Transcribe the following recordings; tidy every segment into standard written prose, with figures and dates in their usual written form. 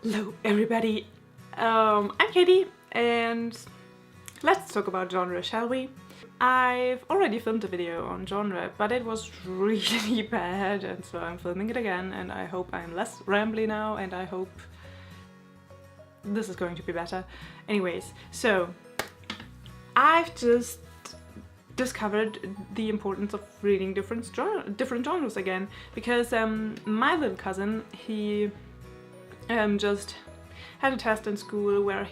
Hello everybody, I'm Katie and let's talk about genre, shall we? I've already filmed a video on genre, but it was really bad, and so I'm filming it again, and I hope I'm less rambly now, and I hope this is going to be better. Anyways, so I've just discovered the importance of reading different genres again, because my little cousin, he just had a test in school where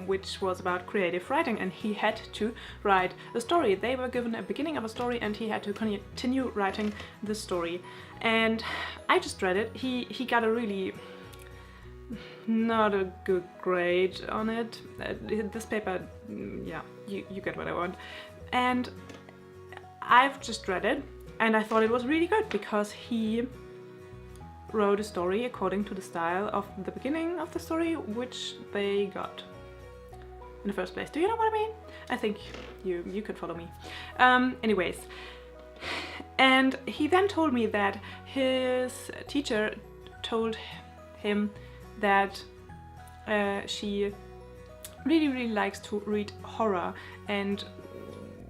which was about creative writing, and he had to write a story. They were given a beginning of a story and he had to continue writing the story, and I just read it. He got a really not a good grade on it. This paper, yeah, you get what I want. And I've just read it and I thought it was really good because he wrote a story according to the style of the beginning of the story, which they got in the first place. Do you know what I mean? I think you could follow me. Anyways, and he then told me that his teacher told him that she really likes to read horror, and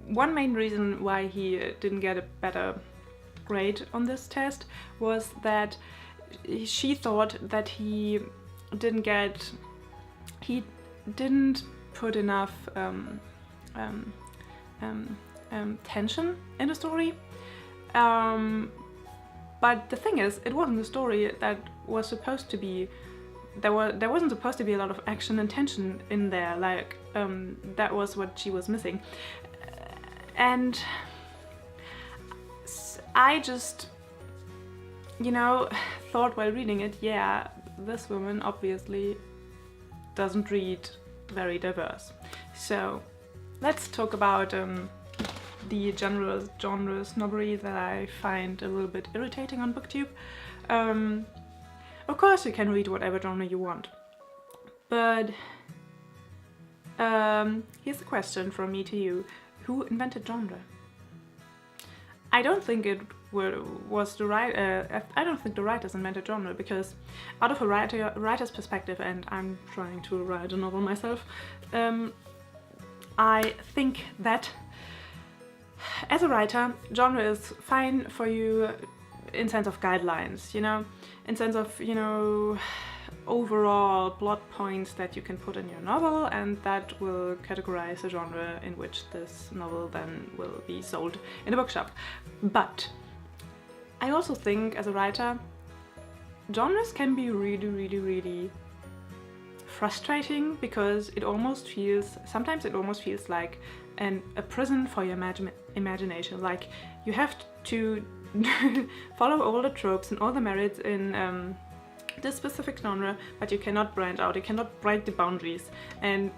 one main reason why he didn't get a better grade on this test was that she thought that he didn't put enough tension in the story. But the thing is, it wasn't a story that was supposed to be. There wasn't supposed to be a lot of action and tension in there. Like that was what she was missing, and I just, you know, thought while reading it, yeah, this woman obviously doesn't read very diverse. So let's talk about the general genre snobbery that I find a little bit irritating on BookTube. Of course you can read whatever genre you want, but here's a question from me to you. Who invented genre? I don't think it was the I don't think the writers invented genre, because out of a writer's perspective, and I'm trying to write a novel myself, I think that as a writer, genre is fine for you in sense of guidelines, you know, in sense of, you know, overall plot points that you can put in your novel, and that will categorize the genre in which this novel then will be sold in a bookshop. But I also think as a writer, genres can be really frustrating, because sometimes it almost feels like a prison for your imagination. Like you have to follow all the tropes and all the merits in this specific genre, but you cannot branch out, you cannot break the boundaries and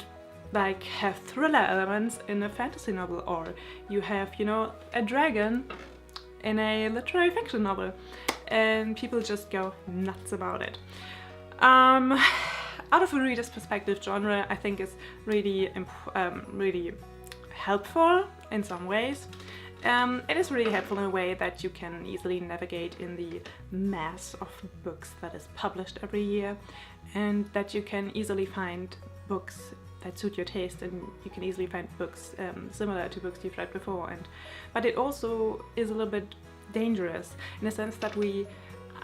like have thriller elements in a fantasy novel, or you have, you know, a dragon in a literary fiction novel, and people just go nuts about it. Out of a reader's perspective, genre I think is really helpful in some ways. It is really helpful in a way that you can easily navigate in the mass of books that is published every year, and that you can easily find books that suit your taste, and you can easily find books similar to books you've read before. But it also is a little bit dangerous in the sense that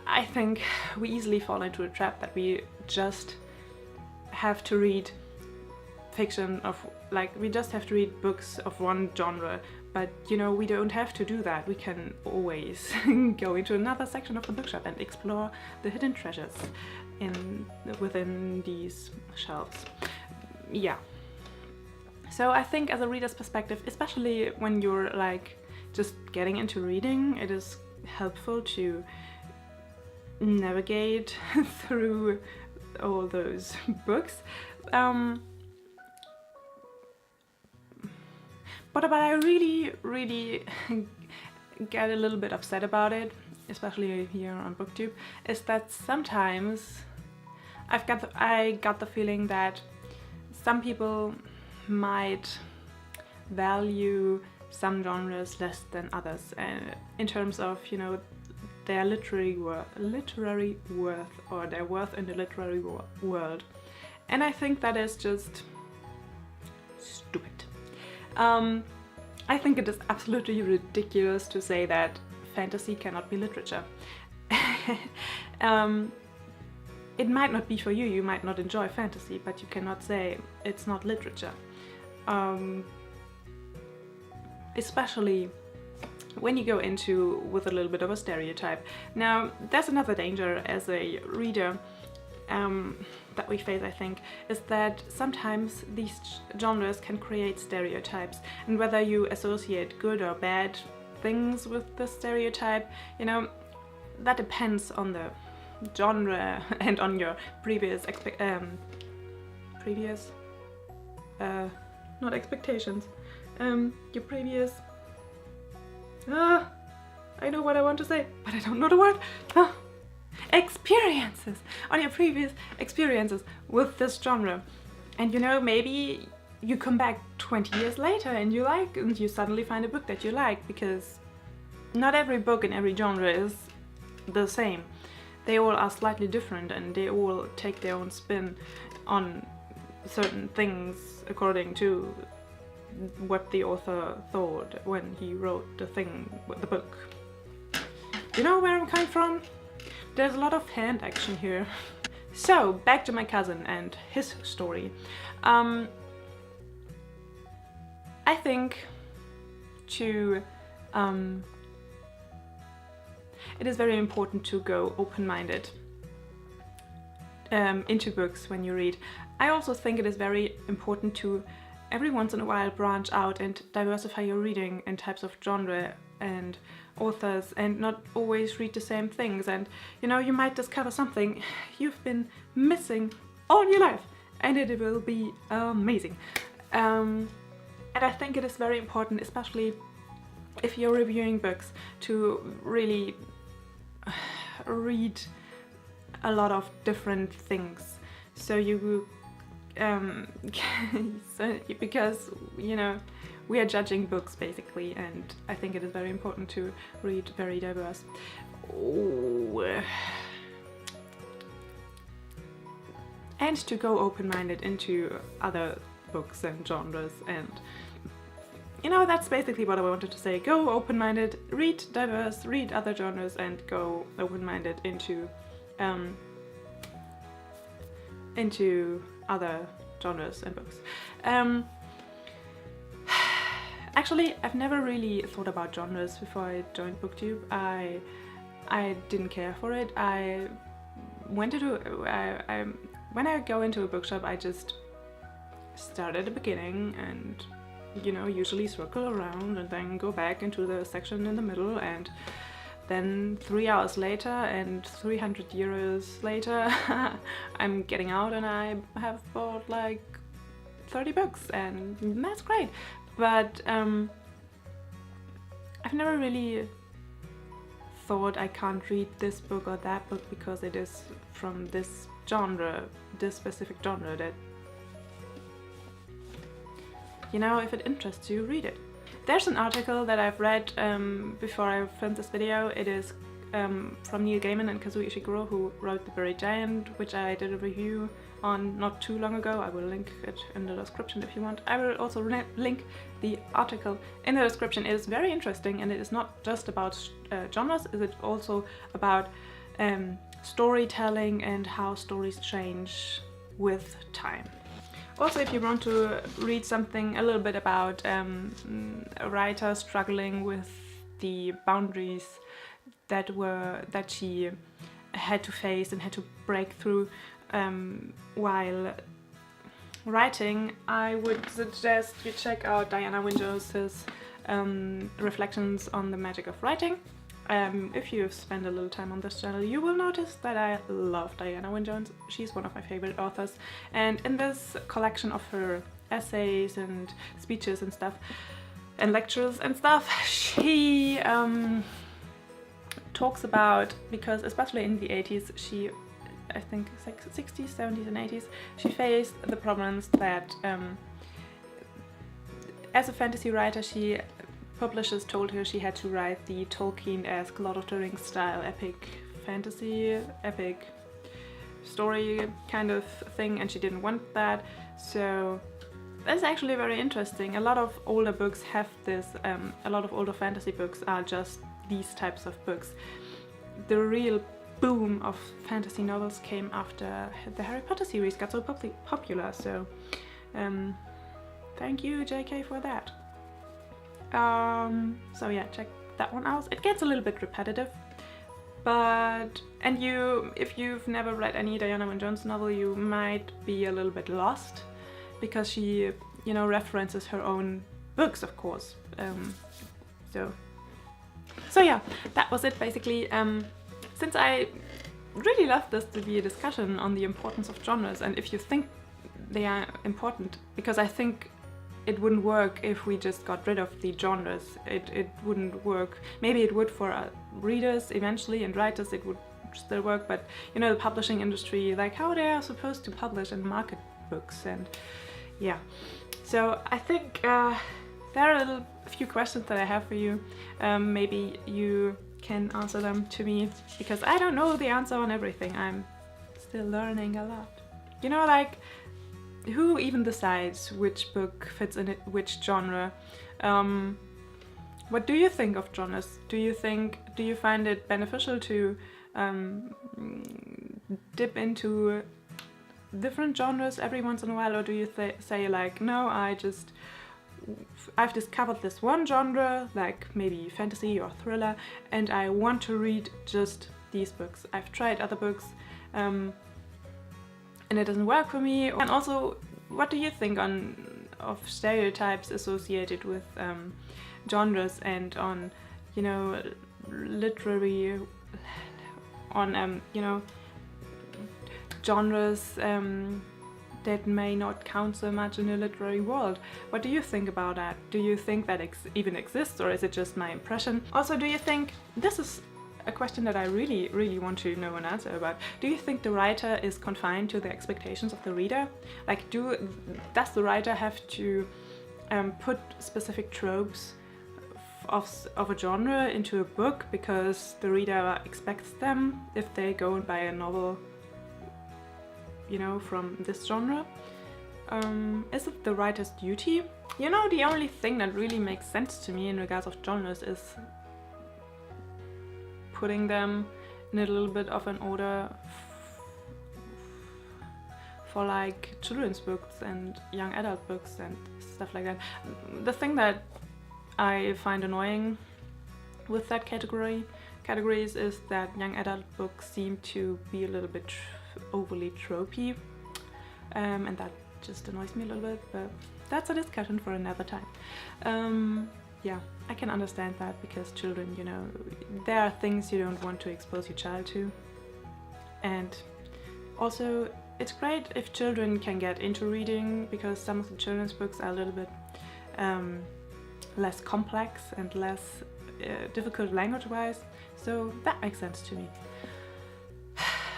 I think we easily fall into a trap that we just have to read fiction of, like, we just have to read books of one genre. But, you know, we don't have to do that. We can always go into another section of the bookshop and explore the hidden treasures within these shelves. Yeah. So I think as a reader's perspective, especially when you're like just getting into reading, it is helpful to navigate through all those books. But I really get a little bit upset about it, especially here on BookTube, is that sometimes I got the feeling that some people might value some genres less than others, in terms of, you know, their literary worth, or their worth in the literary world. And I think that is just stupid. I think it is absolutely ridiculous to say that fantasy cannot be literature. It might not be for you, you might not enjoy fantasy, but you cannot say it's not literature. Especially when you go into with a little bit of a stereotype. Now, there's another danger as a reader that we face, I think, is that sometimes these genres can create stereotypes, and whether you associate good or bad things with the stereotype, you know, that depends on the genre and on your previous not expectations, your previous I know what I want to say, but I don't know the word. Experiences, on your previous experiences with this genre. And you know, maybe you come back 20 years later and you suddenly find a book that you like, because not every book in every genre is the same. They all are slightly different, and they all take their own spin on certain things according to what the author thought when he wrote the book. You know where I'm coming from? There's a lot of hand action here. So, back to my cousin and his story. I think it is very important to go open-minded into books when you read. I also think it is very important to every once in a while branch out and diversify your reading in types of genre and authors, and not always read the same things. And you know, you might discover something you've been missing all your life, and it will be amazing. And I think it is very important, especially if you're reviewing books, to really read a lot of different things, so you because you know, we are judging books basically, and I think it is very important to read very diverse. And to go open-minded into other books and genres, and you know, that's basically what I wanted to say. Go open-minded, read diverse, read other genres, and go open-minded into other genres and books. Actually, I've never really thought about genres before I joined BookTube. I didn't care for it. When I go into a bookshop, I just start at the beginning and, you know, usually circle around and then go back into the section in the middle, and then 3 hours later and 300 euros later I'm getting out and I have bought like 30 books, and that's great. But I've never really thought I can't read this book or that book because it is from this genre, this specific genre, that, you know, if it interests you, read it. There's an article that I've read before I filmed this video. It is from Neil Gaiman and Kazuo Ishiguro, who wrote The Buried Giant, which I did a review on not too long ago. I will link it in the description if you want. I will also link the article in the description. It is very interesting, and it is not just about genres, it is also about storytelling and how stories change with time. Also, if you want to read something a little bit about a writer struggling with the boundaries that she had to face and had to break through while writing, I would suggest you check out Diana Window's reflections on the magic of writing. If you've spent a little time on this channel, you will notice that I love Diana Wynne-Jones. She's one of my favorite authors, and in this collection of her essays and speeches and stuff, and lectures and stuff, she talks about, because especially in the 80s, she, I think 60s, 70s and 80s, she faced the problems that as a fantasy writer she publishers told her she had to write the Tolkien-esque Lord of the Rings style epic fantasy, epic story kind of thing, and she didn't want that. So that's actually very interesting. A lot of older books have this, a lot of older fantasy books are just these types of books. The real boom of fantasy novels came after the Harry Potter series got so popular, so thank you JK for that. So yeah, check that one out. It gets a little bit repetitive, but if you've never read any Diana Wynne Jones novel, you might be a little bit lost, because she, you know, references her own books, of course. So yeah, that was it basically. Since I really love this to be a discussion on the importance of genres, and if you think they are important, because I think it wouldn't work if we just got rid of the genres. It wouldn't work. Maybe it would for readers eventually, and writers it would still work, but you know, the publishing industry, like how they are supposed to publish and market books, and yeah. So I think there are a few questions that I have for you. Maybe you can answer them to me, because I don't know the answer on everything. I'm still learning a lot. You know, like, who even decides which book fits in which genre? What do you think of genres? Do you find it beneficial to dip into different genres every once in a while, or do you say like, no, I've discovered this one genre, like maybe fantasy or thriller, and I want to read just these books. I've tried other books and it doesn't work for me. And also, what do you think of stereotypes associated with genres, and on, you know, literary, on you know, genres that may not count so much in the literary world? What do you think about that? Do you think that even exists, or is it just my impression? Also, do you think, this is a question that I really want to know an answer about, do you think the writer is confined to the expectations of the reader? Like, does the writer have to put specific tropes of a genre into a book because the reader expects them if they go and buy a novel, you know, from this genre? Is it the writer's duty? You know, the only thing that really makes sense to me in regards of genres is putting them in a little bit of an order for like children's books and young adult books and stuff like that. The thing that I find annoying with that categories is that young adult books seem to be a little bit overly tropey, and that just annoys me a little bit, but that's a discussion for another time. Yeah, I can understand that, because children, you know, there are things you don't want to expose your child to, and also it's great if children can get into reading, because some of the children's books are a little bit less complex and less difficult language-wise, so that makes sense to me.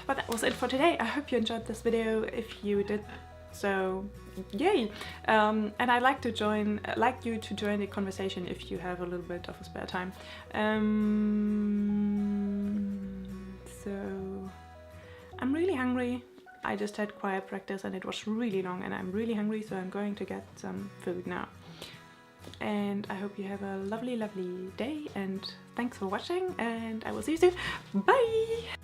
But that was it for today. I hope you enjoyed this video. If you did, so yay! And I'd like you to join the conversation if you have a little bit of a spare time. So I'm really hungry. I just had choir practice and it was really long, and I'm really hungry, so I'm going to get some food now. And I hope you have a lovely day, and thanks for watching, and I will see you soon. Bye!